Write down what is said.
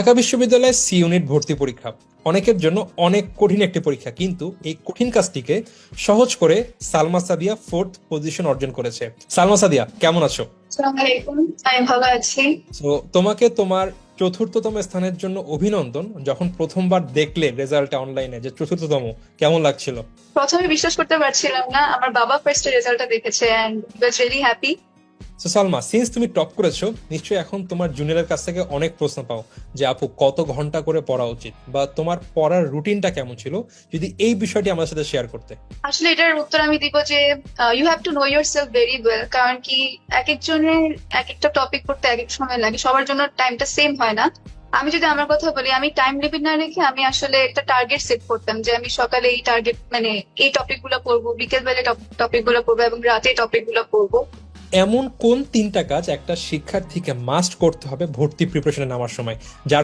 ঢাকা বিশ্ববিদ্যালয়ের C unit ভর্তি পরীক্ষা অনেকের জন্য অনেক কঠিন একটি পরীক্ষা, কিন্তু এই কঠিন কাজটিকে সহজ করে সালমা সাদিয়া 4th পজিশন অর্জন করেছে। সালমা সাদিয়া, কেমন আছো? আসসালামু আলাইকুম। আমি ভালো আছি। তো তোমাকে তোমার চতুর্থতম স্থানের জন্য অভিনন্দন। যখন প্রথমবার দেখলে রেজাল্টটা অনলাইনে যে চতুর্থতম, কেমন লাগছিল? প্রথমে বিশ্বাস করতে পারছিলাম না, আমার বাবা ফার্স্ট রেজাল্টটা দেখেছে এন্ড ওয়াজ রিয়েলি হ্যাপি। তো সালমা, সিন্স তুমি টপ করেছো, নিশ্চয়ই এখন তোমার জুনিয়রের কাছ থেকে অনেক প্রশ্ন পাও যে আপু কত ঘন্টা করে পড়া উচিত, বা তোমার পড়ার রুটিনটা কেমন ছিল, যদি এই বিষয়টি আমাদের সাথে শেয়ার করতে। আসলে এটার উত্তর আমি দিব যে you have to know yourself very well, কারণ কি এক একজনের এক একটা টপিক পড়তে এক এক সময় লাগে, সবার জন্য টাইমটা সেম হয় না। আমি যদি আমার কথা বলি, আমি টাইম লিমিট না রেখে আমি আসলে একটা টার্গেট সেট করতাম যে আমি সকালে এই টার্গেট মানে এই টপিক গুলো পড়বো, বিকেল বেলা টপিক গুলো পড়বো এবং রাতে টপিক গুলো পড়বো। এমন কোন তিনটা কাজ একটা শিক্ষার্থীকে মাস্ট করতে হবে ভর্তি প্রিপারেশনে নামার সময়, যার